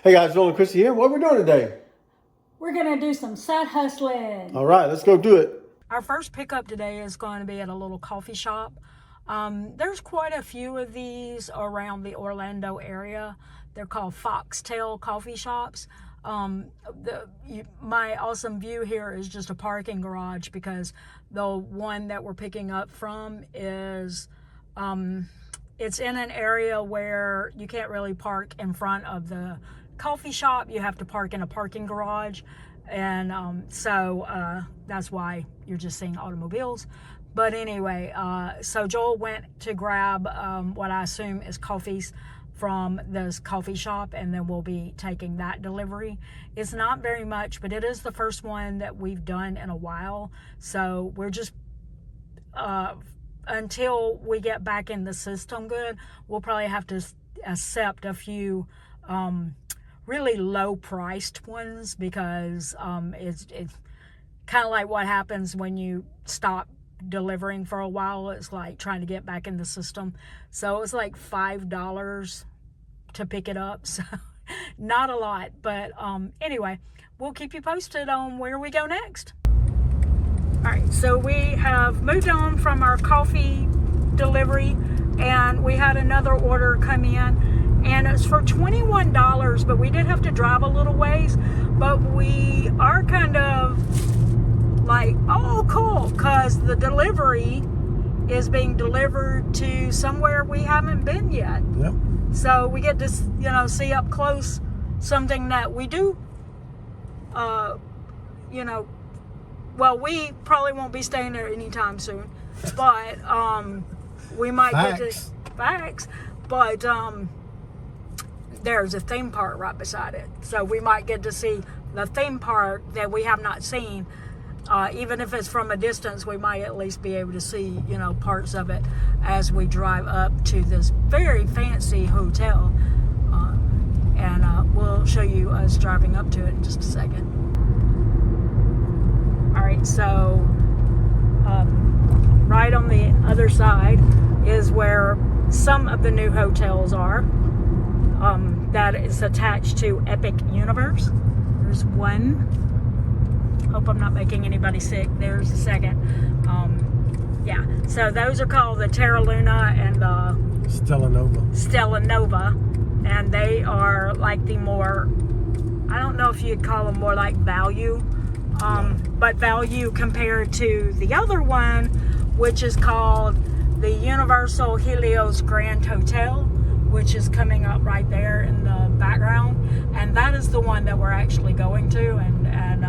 Hey guys, Joel and Christy here. What are we doing today? We're going to do some side hustling. All right, let's go do it. Our first pickup today is going to be at a little coffee shop. There's quite a few of these around the Orlando area. They're called Foxtail coffee shops. My awesome view here is just a parking garage because the one that we're picking up from is it's in an area where you can't really park in front of the coffee shop. You have to park in a parking garage, and so that's why you're just seeing automobiles. But anyway, so Joel went to grab what I assume is coffees from this coffee shop, and then we'll be taking that delivery. It's not very much, but it is the first one that we've done in a while, so we're just until we get back in the system good, we'll probably have to accept a few really low priced ones, because it's kind of like what happens when you stop delivering for a while. It's like trying to get back in the system. So it's like $5 to pick it up, so not a lot, but anyway, we'll keep you posted on where we go next. All right, so we have moved on from our coffee delivery, and we had another order come in, and it's for $21, but we did have to drive a little ways. But we are kind of like, oh, cool, because the delivery is being delivered to somewhere we haven't been yet. Yep. So we get to, see up close something that we do, well, we probably won't be staying there anytime soon, but we might get to facts. But there's a theme park right beside it, so we might get to see the theme park that we have not seen. Even if it's from a distance, we might at least be able to see, parts of it as we drive up to this very fancy hotel. And we'll show you us driving up to it in just a second. All right, so right on the other side is where some of the new hotels are. That is attached to Epic Universe. There's one. Hope I'm not making anybody sick. There's the second. Yeah, so those are called the Terra Luna and the Stella Nova, and they are like the more, I don't know if you'd call them more like value, but value compared to the other one, which is called the Universal Helios Grand Hotel, which is coming up right there in the background, and that is the one that we're actually going to. And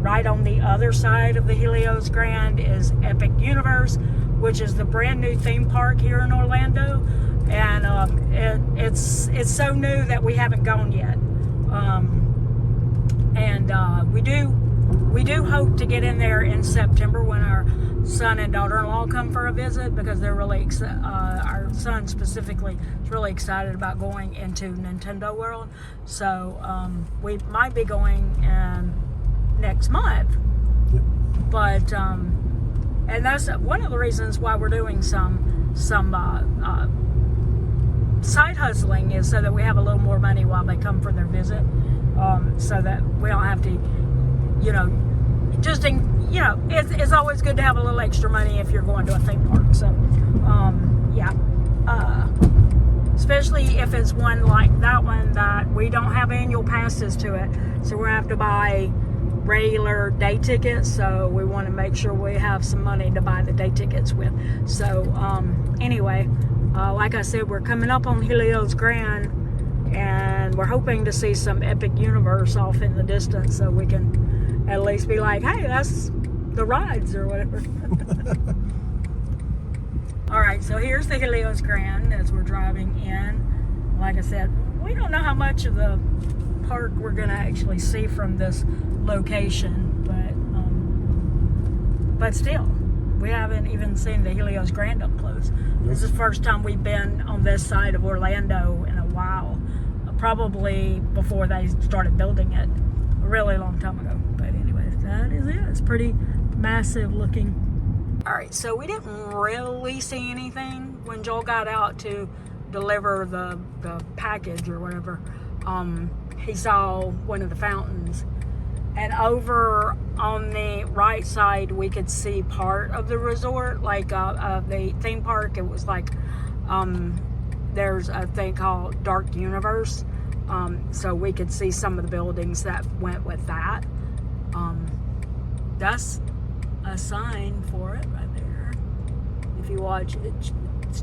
right on the other side of the Helios Grand is Epic Universe, which is the brand new theme park here in Orlando, and it's so new that we haven't gone yet. We do hope to get in there in September when our son and daughter-in-law come for a visit, because they're really our son specifically is really excited about going into Nintendo World. So we might be going next month. Yep. But and that's one of the reasons why we're doing some side hustling, is so that we have a little more money while they come for their visit, so that we don't have to, it's always good to have a little extra money if you're going to a theme park. So especially if it's one like that one that we don't have annual passes to it, so we're gonna have to buy regular day tickets, so we want to make sure we have some money to buy the day tickets with. So anyway, like I said, we're coming up on Helios Grand, and we're hoping to see some Epic Universe off in the distance, so we can at least be like, hey, that's the rides or whatever. All right, so here's the Helios Grand as we're driving in. Like I said, we don't know how much of the park we're going to actually see from this location, but still, we haven't even seen the Helios Grand up close. This is the first time we've been on this side of Orlando in a while, probably before they started building it a really long time ago. But anyway, that is it. It's pretty massive looking. All right, so we didn't really see anything when Joel got out to deliver the package or whatever. he saw one of the fountains. And over on the right side, we could see part of the resort, like the theme park. It was like, there's a thing called Dark Universe. So we could see some of the buildings that went with that. That's a sign for it right there. If you watch, it's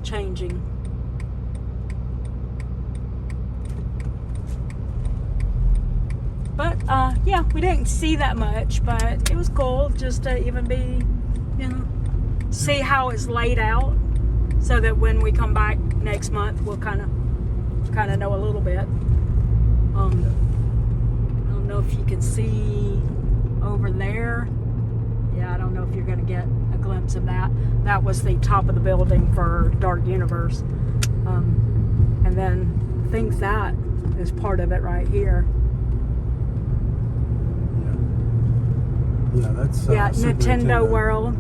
changing. But yeah, we didn't see that much, but it was cool just to even be, see how it's laid out, so that when we come back next month, we'll kind of know a little bit. I don't know if you can see over there. Yeah, I don't know if you're going to get a glimpse of that. That was the top of the building for Dark Universe. And then I think that is part of it right here. Yeah, that's Nintendo World.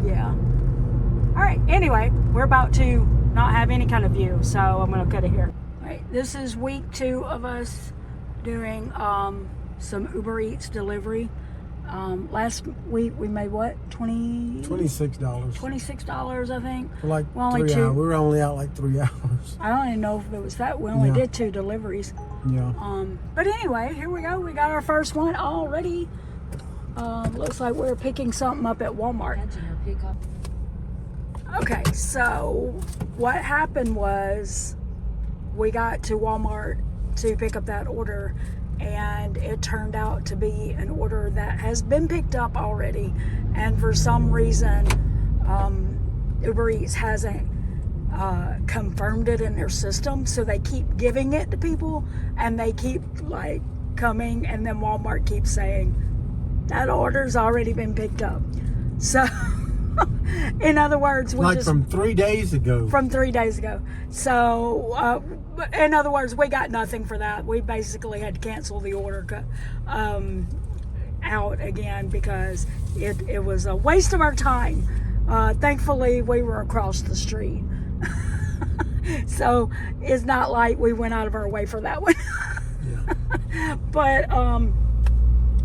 Yeah. All right. Anyway, we're about to not have any kind of view, so I'm going to cut it here. All right. This is week 2 of us doing some UberEats delivery. Last week we made what? $26. $26, I think. For like well, 3 hours. We were only out like 3 hours. I don't even know if it was that. We only did 2 deliveries. Yeah. But anyway, here we go. We got our first one already. Looks like we're picking something up at Walmart. Okay, so what happened was we got to Walmart to pick up that order, and it turned out to be an order that has been picked up already, and for some reason UberEats hasn't confirmed it in their system, so they keep giving it to people, and they keep like coming, and then Walmart keeps saying that order's already been picked up. So in other words, we like from 3 days ago. From 3 days ago. So in other words, we got nothing for that. We basically had to cancel the order out again because it was a waste of our time. Thankfully, we were across the street. So it's not like we went out of our way for that one. Yeah. But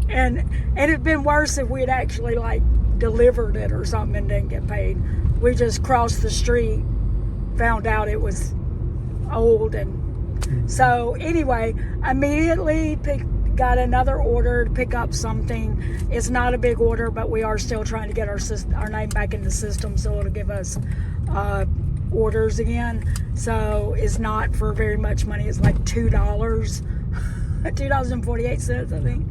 and it'd been worse if we had actually like delivered it or something and didn't get paid. We just crossed the street, found out it was old, and so anyway, immediately got another order to pick up something. It's not a big order, but we are still trying to get our name back in the system, so it'll give us orders again. So it's not for very much money. It's like $2, $2.48, I think.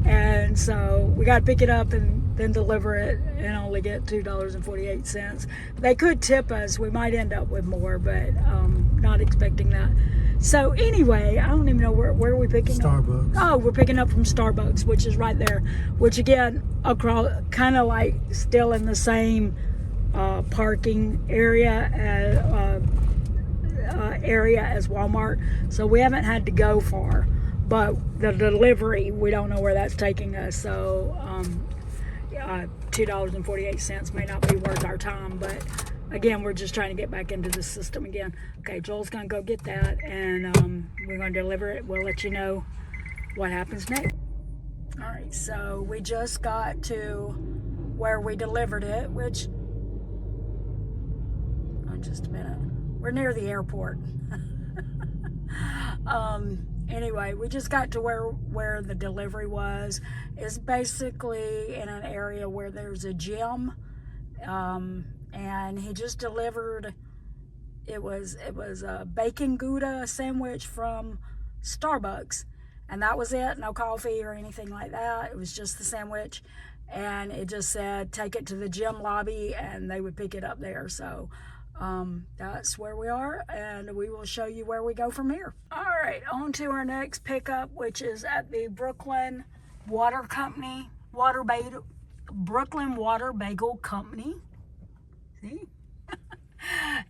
And so we got to pick it up and then deliver it and only get $2.48. They could tip us. We might end up with more, but not expecting that. So anyway, I don't even know where are we picking up? Starbucks. Oh, we're picking up from Starbucks, which is right there. Which again, across, kind of like still in the same parking area as Walmart. So we haven't had to go far. But the delivery, we don't know where that's taking us. So $2.48 may not be worth our time. But again, we're just trying to get back into the system again. Okay, Joel's going to go get that, and we're going to deliver it. We'll let you know what happens next. All right, so we just got to where we delivered it, which, just a minute, we're near the airport. Anyway, we just got to where the delivery was. It's basically in an area where there's a gym, and he just delivered. It was a bacon Gouda sandwich from Starbucks, and that was it. No coffee or anything like that. It was just the sandwich, and it just said take it to the gym lobby, and they would pick it up there. So that's where we are, and we will show you where we go from here. All right, on to our next pickup, which is at the Brooklyn Water Bagel Company. See?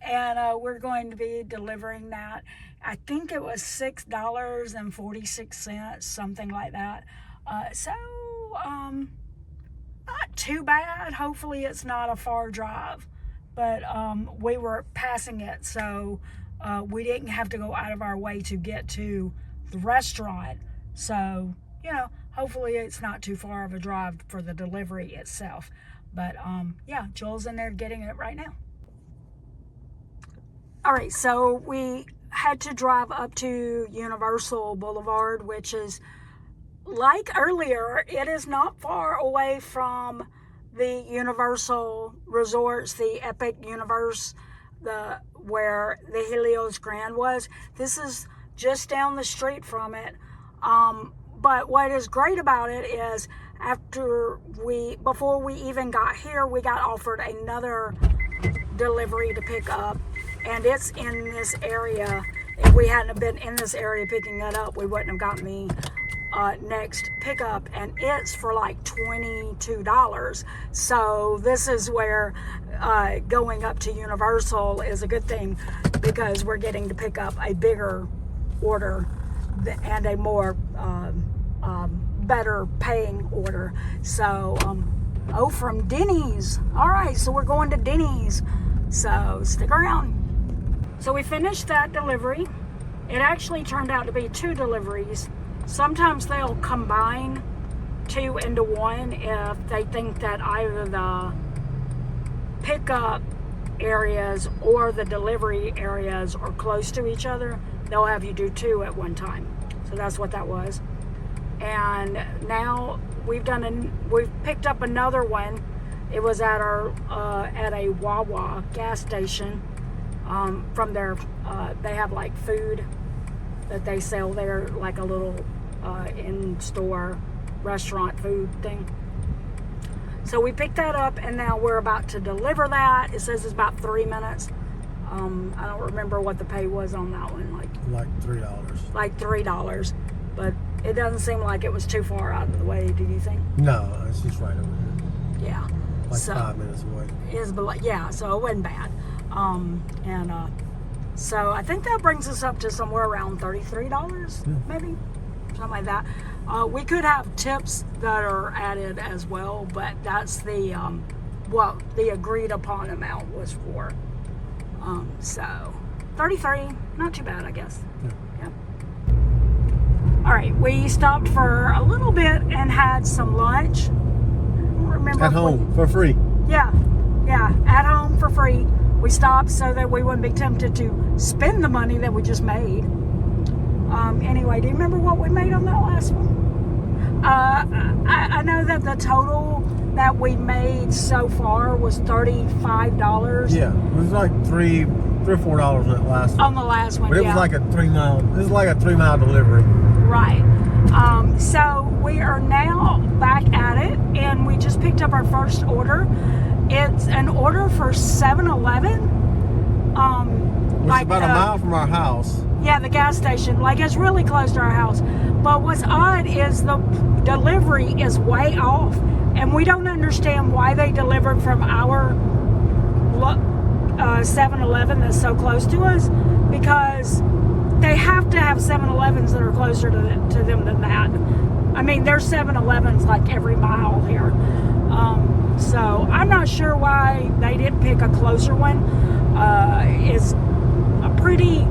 And we're going to be delivering that. I think it was $6.46, something like that. So not too bad. Hopefully it's not a far drive. But we were passing it, so we didn't have to go out of our way to get to the restaurant. So, you know, hopefully it's not too far of a drive for the delivery itself. But yeah, Joel's in there getting it right now. All right, so we had to drive up to Universal Boulevard, which is, like earlier, it is not far away from the Universal Resorts, the Epic Universe, where the Helios Grand was. This is just down the street from it. But what is great about it is before we even got here, we got offered another delivery to pick up, and it's in this area. If we hadn't been in this area picking that up, we wouldn't have gotten the next pickup, and it's for like $22. So this is where going up to Universal is a good thing, because we're getting to pick up a bigger order and a more better paying order. So from Denny's. All right, so we're going to Denny's, so stick around. So we finished that delivery. It actually turned out to be 2 deliveries. Sometimes they'll combine 2 into 1 if they think that either the pickup areas or the delivery areas are close to each other. They'll have you do 2 at one time. So that's what that was. And now we've picked up another one. It was at at a Wawa gas station. From their, they have like food that they sell there, like a little in-store restaurant food thing. So we picked that up, and now we're about to deliver that. It says it's about 3 minutes. I don't remember what the pay was on that one. Like $3. Like $3, but it doesn't seem like it was too far out of the way. Do you think? No, it's just right over here. Yeah. Like 5 minutes away. Yeah, so it wasn't bad. So I think that brings us up to somewhere around $33, maybe, something like that. We could have tips that are added as well, but that's the what the agreed upon amount was for. So 33, not too bad, I guess. Yeah. All right, we stopped for a little bit and had some lunch. I don't remember at home for free. Yeah, at home for free. We stopped so that we wouldn't be tempted to spend the money that we just made. Anyway, do you remember what we made on that last one? I know that the total that we made so far was $35. Yeah, it was like $3 or $4 on that last one. On the last one, but it was like a 3 mile. This is like a 3 mile delivery. Right. So we are now back at it, and we just picked up our first order. It's an order for 7-Eleven. Which is about a mile from our house. Yeah, the gas station. Like, it's really close to our house. But what's odd is the delivery is way off. And we don't understand why they delivered from our 7-Eleven that's so close to us. Because they have to have 7-Elevens that are closer to them than that. I mean, there's 7-Elevens like every mile here. So I'm not sure why they didn't pick a closer one. It's a pretty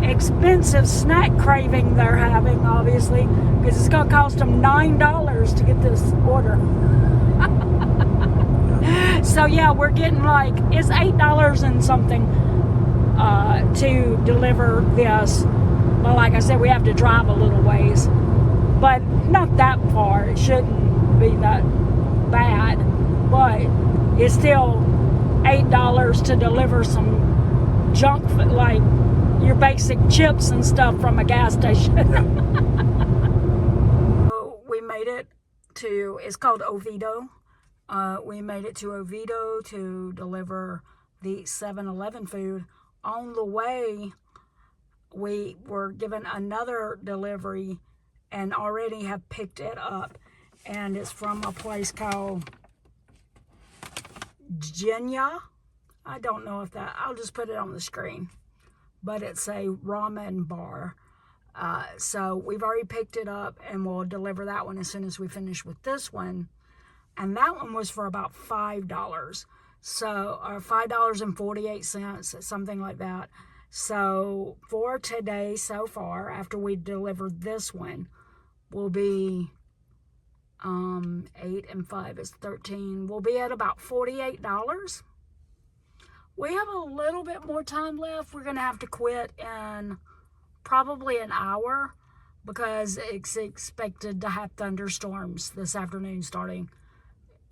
expensive snack craving they're having, obviously, because it's going to cost them $9 to get this order. So yeah, we're getting like, it's $8 and something to deliver this. Well, like I said, we have to drive a little ways, but not that far. It shouldn't be that bad, but it's still $8 to deliver some junk, like your basic chips and stuff from a gas station. Yeah. So we made it to, it's called Oviedo. We made it to Oviedo to deliver the 7-Eleven food. On the way, we were given another delivery and already have picked it up. And it's from a place called Genya. I don't know if that, I'll just put it on the screen. But it's a ramen bar. So we've already picked it up, and we'll deliver that one as soon as we finish with this one. And that one was for about $5. So, or $5.48, something like that. So for today so far, after we delivered this one, will be 8 and 5 is 13. We'll be at about $48. We have a little bit more time left. We're going to have to quit in probably an hour because it's expected to have thunderstorms this afternoon starting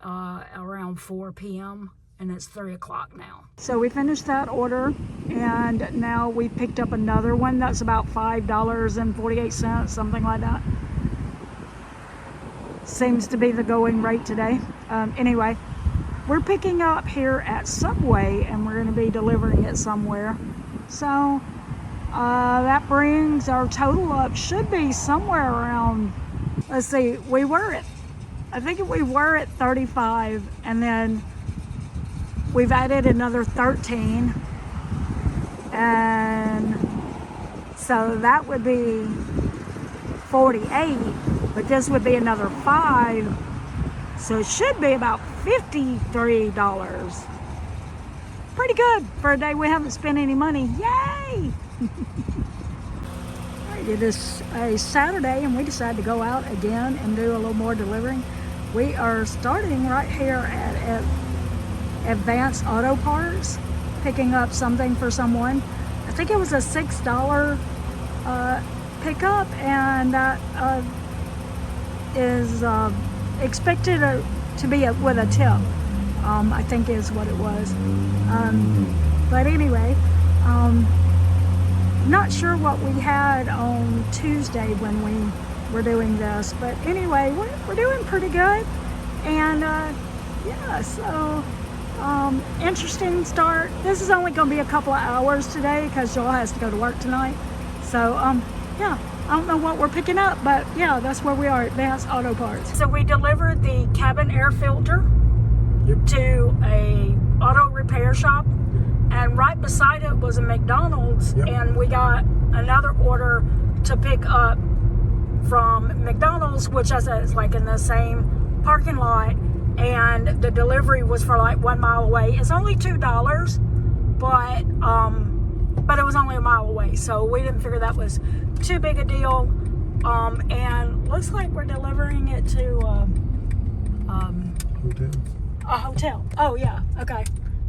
around 4 p.m. and it's 3 o'clock now. So we finished that order and now we picked up another one that's about $5.48, something like that. Seems to be the going rate today. Anyway, we're picking up here at Subway and we're going to be delivering it somewhere. So that brings our total up, should be somewhere around, let's see, I think we were at 35 and then we've added another 13. And so that would be 48, but this would be another 5. So it should be about $53. Pretty good for a day we haven't spent any money. Yay! It is a Saturday and we decided to go out again and do a little more delivering. We are starting right here at Advanced Auto Parts, picking up something for someone. I think it was a $6 pickup, and that is expected to be with a tip, I think is what it was. But anyway, not sure what we had on Tuesday when we were doing this, but anyway, we're doing pretty good. And yeah, so interesting start. This is only going to be a couple of hours today because Joel has to go to work tonight. So yeah, I don't know what we're picking up, but yeah, that's where we are, Advanced Auto Parts. So we delivered the cabin air filter to a auto repair shop, and right beside it was a McDonald's, and we got another order to pick up from McDonald's, which I said is like in the same parking lot, and the delivery was for like 1 mile away. It's only $2, but it was only a mile away, so we didn't figure that was too big a deal. And looks like we're delivering it to a hotel. Oh yeah, okay,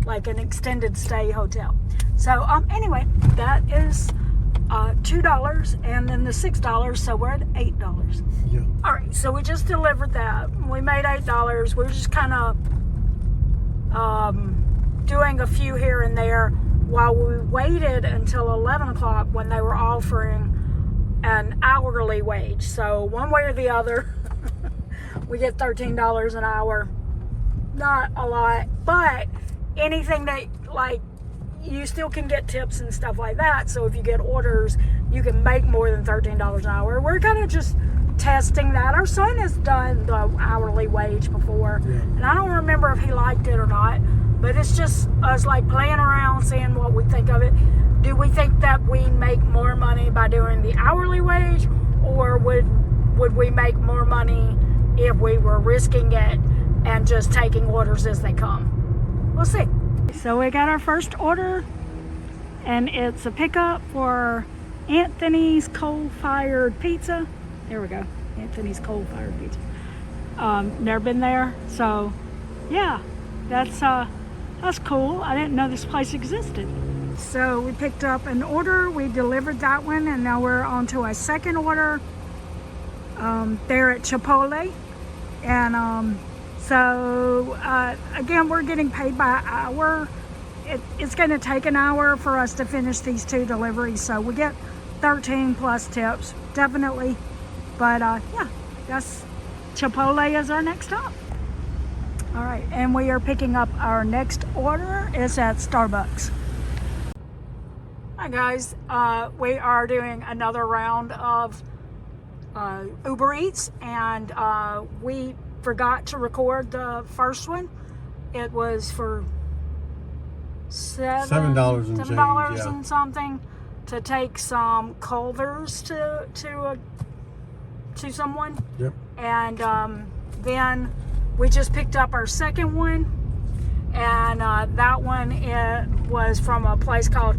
like an extended stay hotel. So anyway, that is $2 and then the $6, so we're at $8. Yeah. All right, so we just delivered that. We made $8. We're just kind of doing a few here and there while we waited until 11 o'clock when they were offering an hourly wage. So one way or the other, we get $13 an hour. Not a lot, but anything that, like, you still can get tips and stuff like that. So if you get orders, you can make more than $13 an hour. We're kind of just testing that. Our son has done the hourly wage before, and I don't remember if he liked it or not, but it's just us like playing around, seeing what we think of it. Do we think that we make more money by doing the hourly wage, or would we make more money if we were risking it and just taking orders as they come? We'll see. So we got our first order, and it's a pickup for Anthony's Coal-Fired Pizza. There we go, Anthony's Coal-Fired Pizza. Never been there, so yeah, that's cool. I didn't know this place existed. So we picked up an order, we delivered that one, and now we're on to a second order there at Chipotle. And so again, we're getting paid by hour. It's going to take an hour for us to finish these 2 deliveries, so we get 13 plus tips, definitely. But yeah, that's Chipotle is our next stop. All right, and we are picking up our next order. It's at Starbucks. Hi guys, we are doing another round of UberEats, and we forgot to record the first one. It was for $7 and change, and something, to take some Culvers to someone. Yep. And then we just picked up our second one, and that one, it was from a place called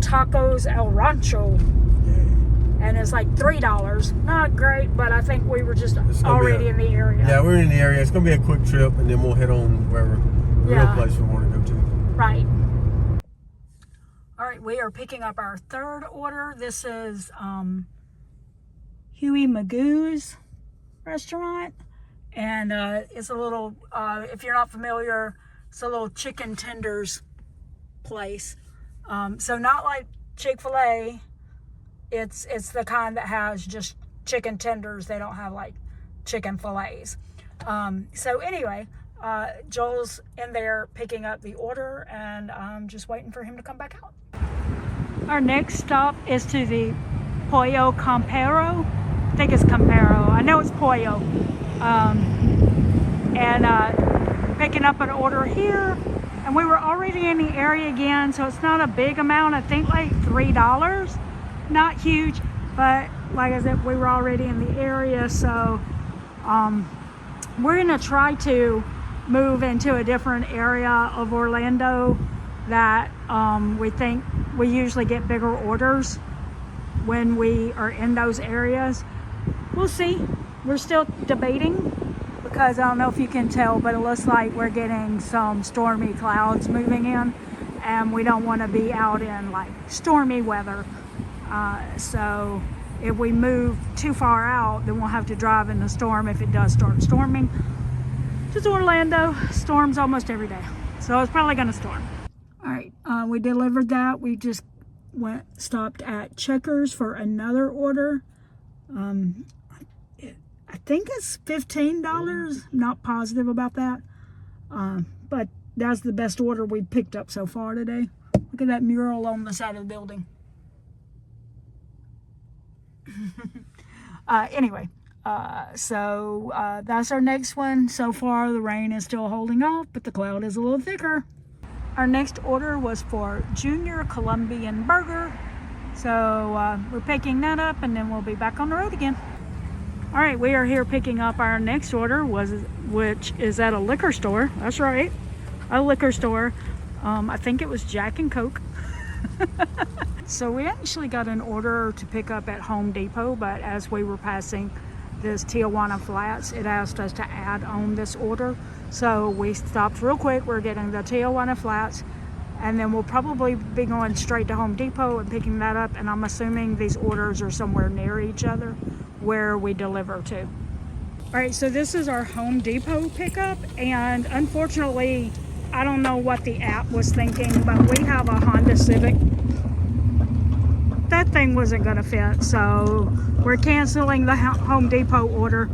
Tacos El Rancho. Yeah. And it's like $3. Not great, but I think we were just already in the area. Yeah, we're in the area. It's going to be a quick trip, and then we'll head on wherever the real place we want to go to. Right. All right, we are picking up our third order. This is Huey Magoo's restaurant. And it's a little, if you're not familiar, it's a little chicken tenders place. So not like Chick-fil-A. It's the kind that has just chicken tenders. They don't have like chicken fillets. So anyway, Joel's in there picking up the order, and I'm just waiting for him to come back out. Our next stop is to the Pollo Campero. I think it's Campero. I know it's Pollo. Picking up an order here, and we were already in the area again, so it's not a big amount. I think like $3. Not huge, but like I said, we were already in the area, so we're gonna try to move into a different area of Orlando that we think we usually get bigger orders when we are in those areas. We'll see. We're still debating, because I don't know if you can tell, but it looks like we're getting some stormy clouds moving in, and we don't want to be out in like stormy weather. So if we move too far out, then we'll have to drive in the storm if it does start storming. Just Orlando, storms almost every day, so it's probably going to storm. All right, we delivered that. We just stopped at Checkers for another order. I think it's $15. Not positive about that, but that's the best order we picked up so far today. Look at that mural on the side of the building. Anyway, so that's our next one. So far the rain is still holding off, but the cloud is a little thicker. Our next order was for Junior Colombian Burger, so we're picking that up, and then we'll be back on the road again. All right, we are here picking up our next order, which is at a liquor store. That's right, a liquor store. I think it was Jack and Coke. So we actually got an order to pick up at Home Depot, but as we were passing this Tijuana Flats, it asked us to add on this order. So we stopped real quick. We're getting the Tijuana Flats, and then we'll probably be going straight to Home Depot and picking that up. And I'm assuming these orders are somewhere near each other where we deliver to. All right, so this is our Home Depot pickup, and unfortunately, I don't know what the app was thinking, but we have a Honda Civic. That thing wasn't gonna fit, so we're canceling the Home Depot order.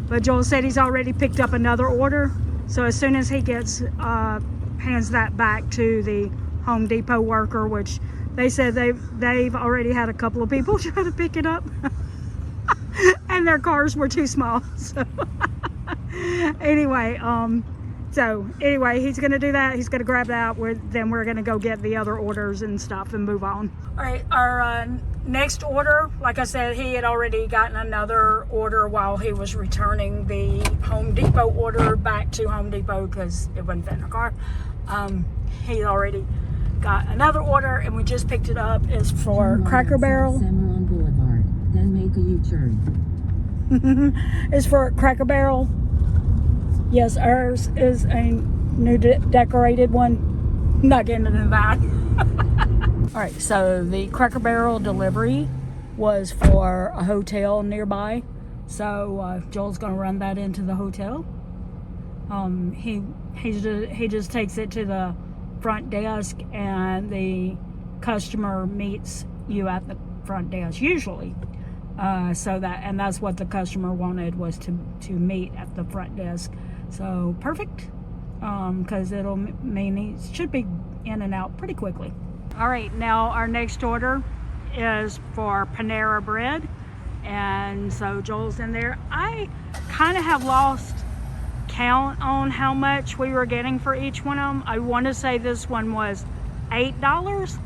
But Joel said he's already picked up another order, so as soon as he gets hands that back to the Home Depot worker, which they said they've already had a couple of people try to pick it up and their cars were too small. So anyway, he's gonna do that. He's gonna grab that. Then we're gonna go get the other orders and stuff and move on. All right, our next order, like I said, he had already gotten another order while he was returning the Home Depot order back to Home Depot because it wouldn't fit in the car. He already got another order, and we just picked it up. It's for Cracker Barrel. Cimarron Boulevard, then make a U-turn. It's for Cracker Barrel. Yes, ours is a new decorated one. Not getting into that. All right, so the Cracker Barrel delivery was for a hotel nearby. So Joel's gonna run that into the hotel. He just takes it to the front desk, and the customer meets you at the front desk usually. And that's what the customer wanted, was to meet at the front desk. So perfect, because it'll mean he should be in and out pretty quickly. All right, now our next order is for Panera Bread, and so Joel's in there. I kind of have lost count on how much we were getting for each one of them. I want to say this one was $8.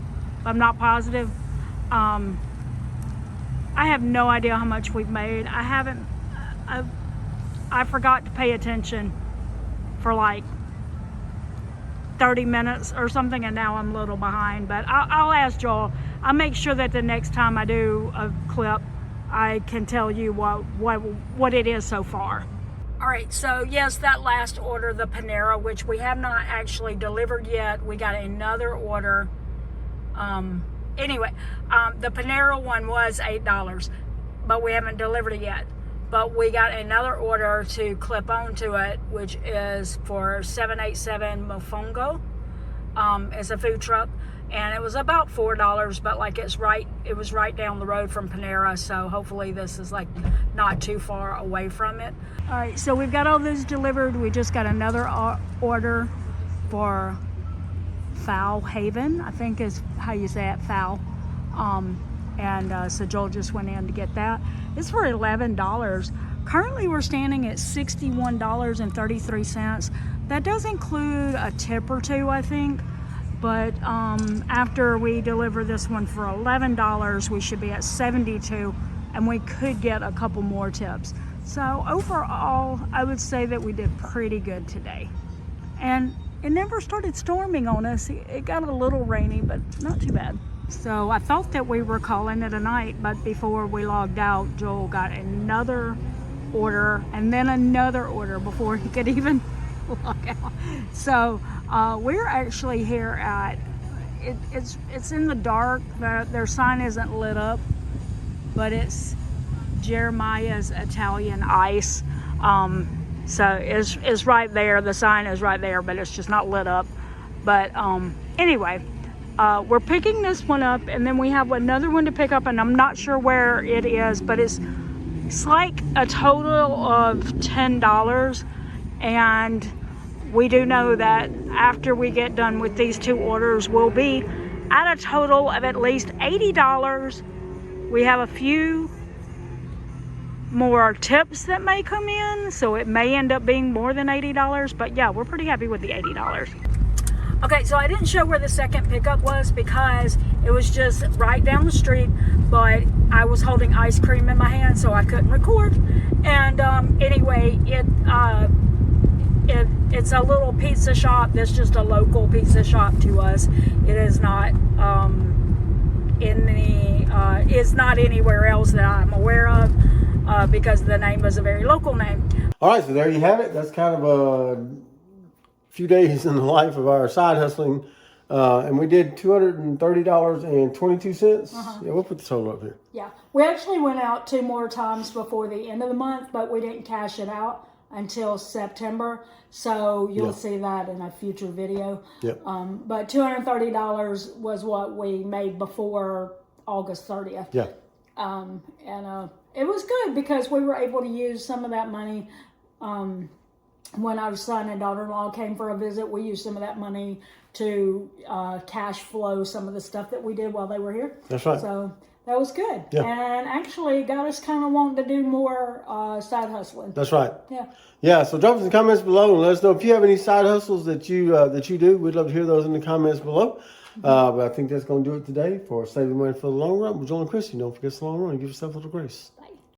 I'm not positive. I have no idea how much we've made. I forgot to pay attention for like 30 minutes or something, and now I'm a little behind, but I'll ask Joel. I'll make sure that the next time I do a clip, I can tell you what it is so far. All right, so yes, that last order, the Panera, which we have not actually delivered yet. We got another order. Anyway, the Panera one was $8, but we haven't delivered it yet. But we got another order to clip onto it, which is for 787 Mofongo. It's a food truck, and it was about $4, but like it was right down the road from Panera, so hopefully this is like not too far away from it. All right, so we've got all those delivered. We just got another order for Foul Haven, I think is how you say it, Foul. So Joel just went in to get that. It's for $11. Currently we're standing at $61.33. That does include a tip or two, I think. But after we deliver this one for $11, we should be at $72, and we could get a couple more tips. So overall, I would say that we did pretty good today. And it never started storming on us. It got a little rainy, but not too bad. So I thought that we were calling it a night, but before we logged out, Joel got another order and then another order before he could even log out. So we're actually here at, it's in the dark. Their sign isn't lit up, but it's Jeremiah's Italian Ice. So it's right there. The sign is right there, but it's just not lit up. But anyway, we're picking this one up, and then we have another one to pick up, and I'm not sure where it is, but it's like a total of $10. And we do know that after we get done with these two orders, we'll be at a total of at least $80. We have a few more tips that may come in, so it may end up being more than $80, but yeah, we're pretty happy with the $80. Okay, so I didn't show where the second pickup was because it was just right down the street, but I was holding ice cream in my hand, so I couldn't record. And anyway, it's a little pizza shop that's just a local pizza shop to us. It is not it's not anywhere else that I'm aware of, because the name is a very local name. All right, so there you have it. That's kind of a few days in the life of our side hustling. And we did $230.22. Yeah, we'll put the total up here. Yeah, we actually went out 2 more times before the end of the month, but we didn't cash it out until September. So you'll see that in a future video. Yep. But $230 was what we made before August 30th. Yeah. It was good because we were able to use some of that money. When our son and daughter-in-law came for a visit, we used some of that money to cash flow some of the stuff that we did while they were here. That's right. So that was good. Yeah. And actually got us kind of wanting to do more side hustling. That's right. Yeah. Yeah, so drop us in the comments below and let us know if you have any side hustles that you do. We'd love to hear those in the comments below. But I think that's going to do it today for Saving Money for the Long Run with Joel and Christy. Don't forget the long run and give yourself a little grace.